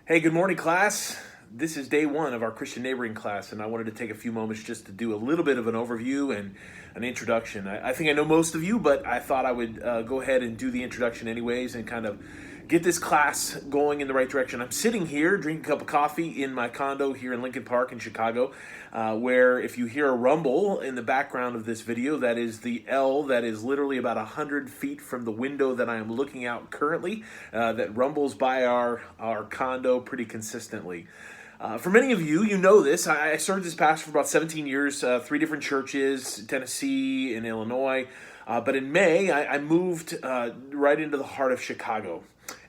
Hey, good morning, class. This is day one of our Christian neighboring class, and I wanted to take a few moments just to do a little bit of an overview and an introduction. I think I know most of you, but I thought I would go ahead and do the introduction anyways and kind of get this class going in the right direction. I'm sitting here drinking a cup of coffee in my condo here in Lincoln Park in Chicago, where if you hear a rumble in the background of this video, that is the L that is literally about 100 feet from the window that I am looking out currently, that rumbles by our condo pretty consistently. For many of you, you know this. I served as pastor for about 17 years, three different churches, Tennessee and Illinois. But in May, I moved right into the heart of Chicago.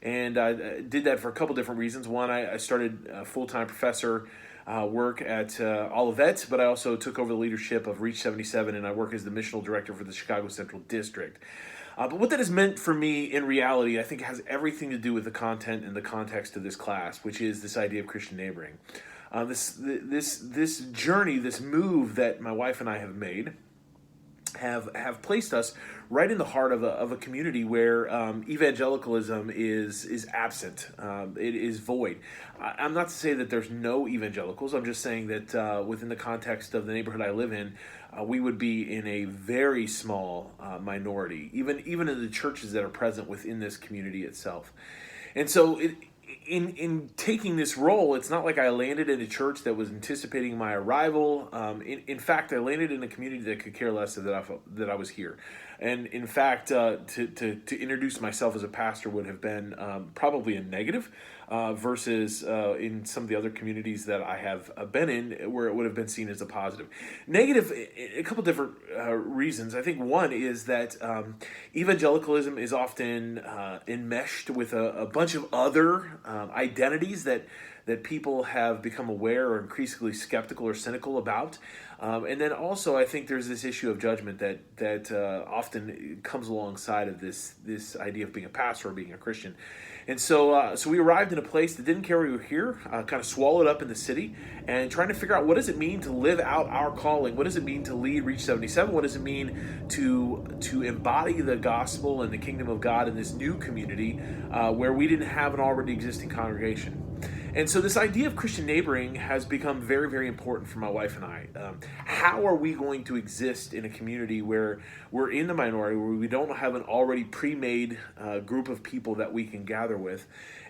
And I did that for a couple different reasons. One, I started full-time professor work at Olivet, but I also took over the leadership of Reach 77, and I work as the missional director for the Chicago Central District. But what that has meant for me in reality, I think, has everything to do with the content and the context of this class, which is this idea of Christian neighboring. This journey, this move that my wife and I have made, have placed us right in the heart of a community where evangelicalism is absent. It is void. I'm not to say that there's no evangelicals. I'm just saying that within the context of the neighborhood I live in, we would be in a very small minority, even in the churches that are present within this community itself. And so in taking this role, it's not like I landed in a church that was anticipating my arrival. In fact, I landed in a community that could care less that I was here. And in fact, to introduce myself as a pastor would have been probably a negative versus in some of the other communities that I have been in where it would have been seen as a positive. Negative, a couple different reasons. I think one is that evangelicalism is often enmeshed with a bunch of other identities that people have become aware or increasingly skeptical or cynical about. And then also, I think there's this issue of judgment that often comes alongside of this idea of being a pastor or being a Christian. And so we arrived in a place that didn't care we were here, kind of swallowed up in the city, and trying to figure out what does it mean to live out our calling? What does it mean to lead Reach 77? What does it mean to embody the gospel and the kingdom of God in this new community where we didn't have an already existing congregation? And so this idea of Christian neighboring has become very, very important for my wife and I. How are we going to exist in a community where we're in the minority, where we don't have an already pre-made group of people that we can gather with,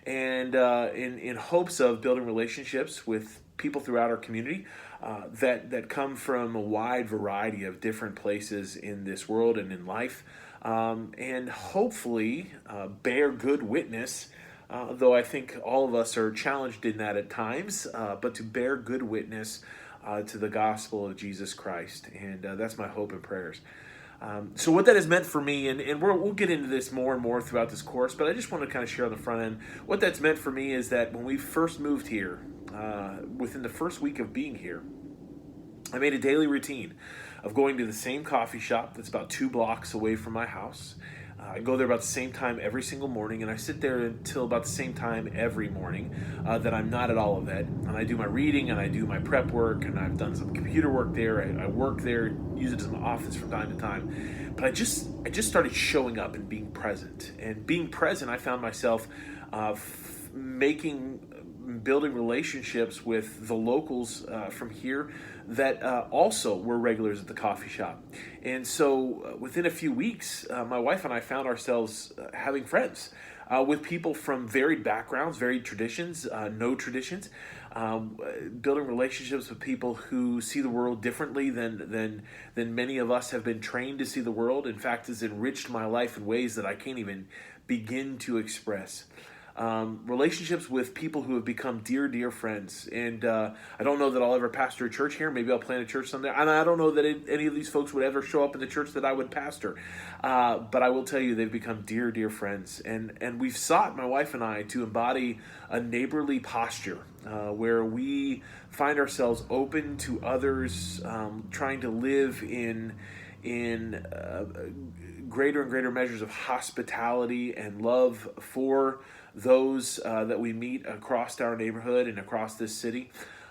and in hopes of building relationships with people throughout our community that come from a wide variety of different places in this world and in life, and hopefully bear good witness, though I think all of us are challenged in that at times, but to bear good witness to the gospel of Jesus Christ. And that's my hope and prayers. So what that has meant for me, and we'll get into this more and more throughout this course, but I just want to kind of share on the front end. What that's meant for me is that when we first moved here, within the first week of being here, I made a daily routine of going to the same coffee shop that's about 2 blocks away from my house. I go there about the same time every single morning, and I sit there until about the same time every morning that I'm not at Olivet. And I do my reading, and I do my prep work, and I've done some computer work there. I work there, use it as my office from time to time. But I just started showing up and being present. And being present, I found myself building relationships with the locals from here that also were regulars at the coffee shop. And so within a few weeks, my wife and I found ourselves having friends with people from varied backgrounds, varied traditions, no traditions, building relationships with people who see the world differently than many of us have been trained to see the world. In fact, has enriched my life in ways that I can't even begin to express. Relationships with people who have become dear friends. And I don't know that I'll ever pastor a church here. Maybe I'll plant a church someday. And I don't know that any of these folks would ever show up in the church that I would pastor. But I will tell you, they've become dear friends. And we've sought, my wife and I, to embody a neighborly posture where we find ourselves open to others, trying to live in greater and greater measures of hospitality and love for those that we meet across our neighborhood and across this city.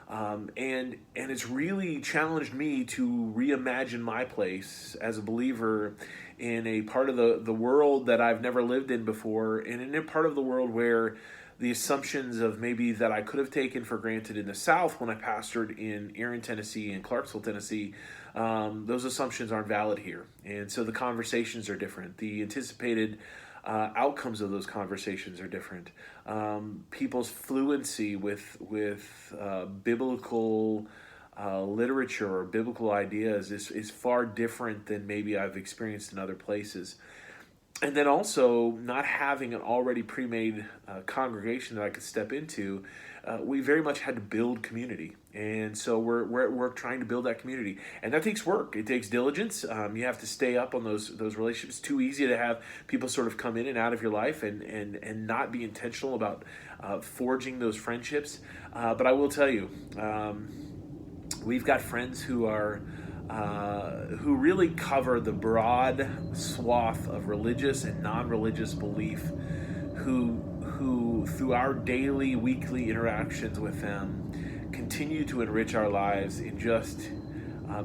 And it's really challenged me to reimagine my place as a believer in a part of the world that I've never lived in before, and in a part of the world where the assumptions of maybe that I could have taken for granted in the South when I pastored in Erin, Tennessee and Clarksville, Tennessee, those assumptions aren't valid here. And so the conversations are different. The anticipated outcomes of those conversations are different. People's fluency with biblical literature or biblical ideas is far different than maybe I've experienced in other places. And then also not having an already pre-made congregation that I could step into, we very much had to build community. And so we're at work trying to build that community, and that takes work. It takes diligence. You have to stay up on those relationships. It's too easy to have people sort of come in and out of your life and not be intentional about forging those friendships. But I will tell you, we've got friends who are who really cover the broad swath of religious and non-religious belief, who through our daily, weekly interactions with them continue to enrich our lives in just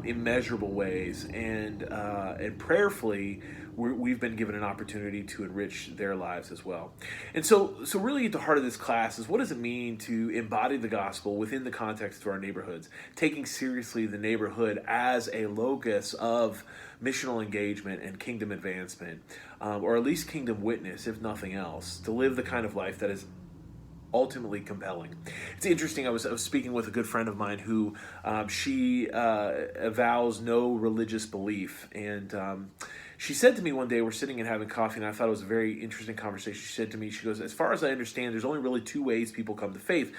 immeasurable ways, and prayerfully we've been given an opportunity to enrich their lives as well. And so really at the heart of this class is, what does it mean to embody the gospel within the context of our neighborhoods, taking seriously the neighborhood as a locus of missional engagement and kingdom advancement, or at least kingdom witness, if nothing else, to live the kind of life that is ultimately compelling. It's interesting. I was speaking with a good friend of mine who she avows no religious belief, and she said to me one day, we're sitting and having coffee, and I thought it was a very interesting conversation. She said to me, she goes, as far as I understand, there's only really two ways people come to faith.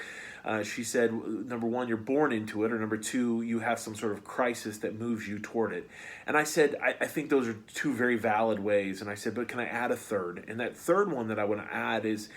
She said, number one, you're born into it, or number two, you have some sort of crisis that moves you toward it. And I said, I think those are two very valid ways. And I said, but can I add a third? And that third one that I want to add is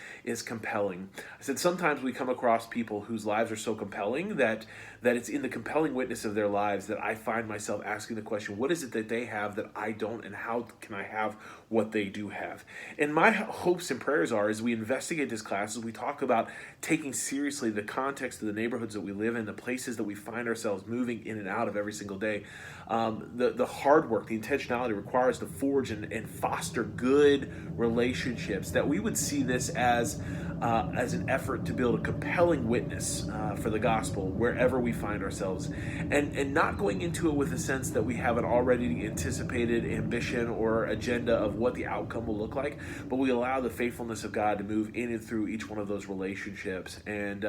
compelling. I said, sometimes we come across people whose lives are so compelling that it's in the compelling witness of their lives that I find myself asking the question, what is it that they have that I don't, and how can I have what they do have? And my hopes and prayers are, as we investigate this class, as we talk about taking seriously the context of the neighborhoods that we live in, the places that we find ourselves moving in and out of every single day, the hard work, the intentionality requires to forge and foster good relationships, that we would see this as an effort to build a compelling witness for the gospel wherever we find ourselves, and not going into it with a sense that we have an already anticipated ambition or agenda of what the outcome will look like, but we allow the faithfulness of God to move in and through each one of those relationships, and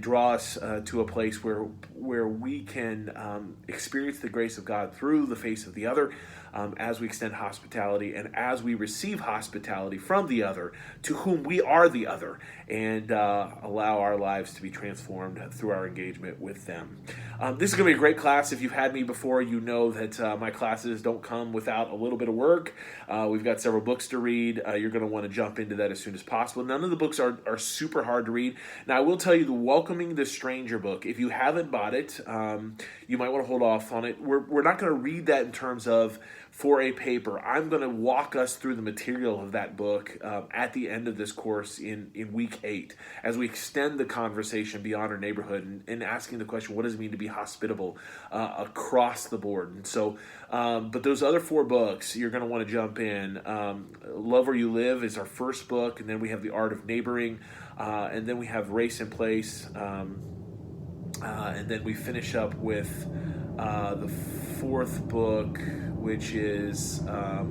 draw us to a place where we can experience the grace of God through the face of the other, as we extend hospitality and as we receive hospitality from the other, to whom we are the other, and allow our lives to be transformed through our engagement with them. This is going to be a great class. If you've had me before, you know that my classes don't come without a little bit of work. We've got several books to read. You're going to want to jump into that as soon as possible. None of the books are super hard to read. Now, I will tell you, the Welcoming the Stranger book, if you haven't bought it, you might want to hold off on it. We're not going to read that in terms of for a paper. I'm going to walk us through the material of that book at the end of this course in week 8, as we extend the conversation beyond our neighborhood and asking the question, what does it mean to be hospitable across the board? And so, but those other 4 books, you're going to want to jump in. Love Where You Live is our first book, and then we have The Art of Neighboring, and then we have Race and Place, and then we finish up with the 4th book, which is I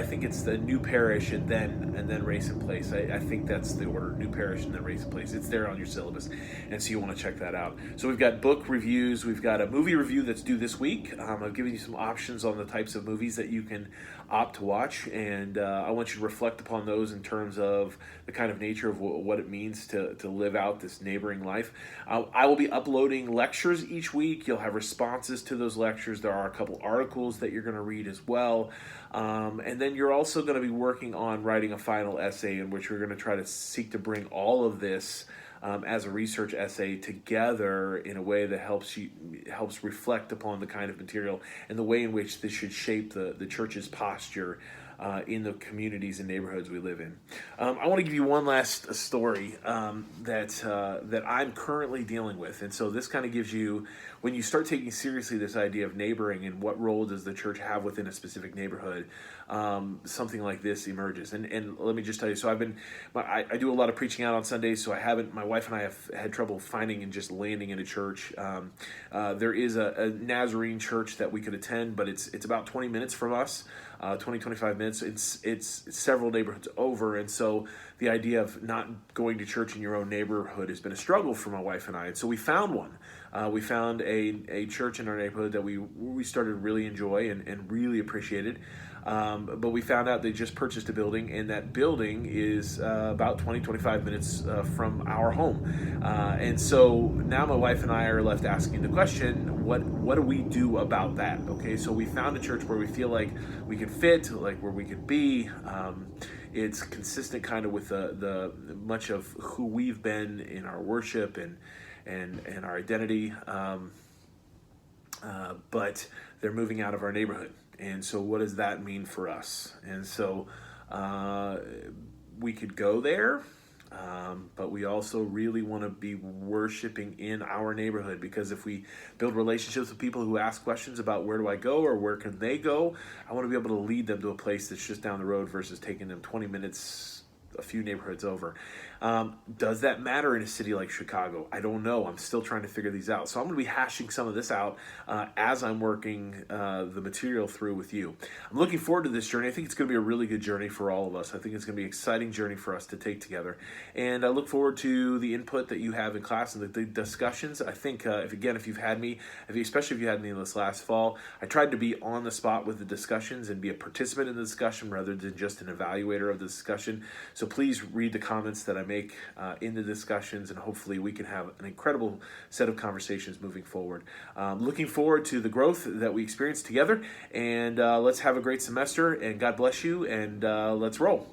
think it's the New Parish and then Race and Place. I think that's the order: New Parish and then Race and Place. It's there on your syllabus, and so you want to check that out. So we've got book reviews, we've got a movie review that's due this week. I've given you some options on the types of movies that you can opt to watch, and I want you to reflect upon those in terms of the kind of nature of what it means to live out this neighboring life. I will be uploading lectures each week. You'll have responses to those lectures. There are a couple articles that you're going to read as well. And then you're also going to be working on writing a final essay, in which we're going to try to seek to bring all of this as a research essay together in a way that helps reflect upon the kind of material and the way in which this should shape the church's posture in the communities and neighborhoods we live in. I want to give you one last story that I'm currently dealing with. And so this kind of gives you, when you start taking seriously this idea of neighboring and what role does the church have within a specific neighborhood, something like this emerges. And let me just tell you, so I do a lot of preaching out on Sundays, so my wife and I have had trouble finding and just landing in a church. There is a Nazarene church that we could attend, but it's about 20 minutes from us, 25 minutes. It's several neighborhoods over, and so the idea of not going to church in your own neighborhood has been a struggle for my wife and I. And so we found one. We found a church in our neighborhood that we started to really enjoy and really appreciated. But we found out they just purchased a building, and that building is about 25 minutes from our home. And so now my wife and I are left asking the question, what do we do about that? Okay, so we found a church where we feel like we can fit, like where we can be. It's consistent kind of with the much of who we've been in our worship and our identity. But they're moving out of our neighborhood. And so what does that mean for us? And so we could go there, but we also really want to be worshiping in our neighborhood, because if we build relationships with people who ask questions about where do I go or where can they go, I want to be able to lead them to a place that's just down the road versus taking them 20 minutes a few neighborhoods over. Does that matter in a city like Chicago? I don't know. I'm still trying to figure these out. So I'm going to be hashing some of this out as I'm working the material through with you. I'm looking forward to this journey. I think it's going to be a really good journey for all of us. I think it's going to be an exciting journey for us to take together. And I look forward to the input that you have in class and the discussions. I think, if you've had me, especially if you had me this last fall, I tried to be on the spot with the discussions and be a participant in the discussion rather than just an evaluator of the discussion. So please read the comments that I make in the discussions, and hopefully we can have an incredible set of conversations moving forward. Looking forward to the growth that we experience together, and let's have a great semester, and God bless you, and let's roll.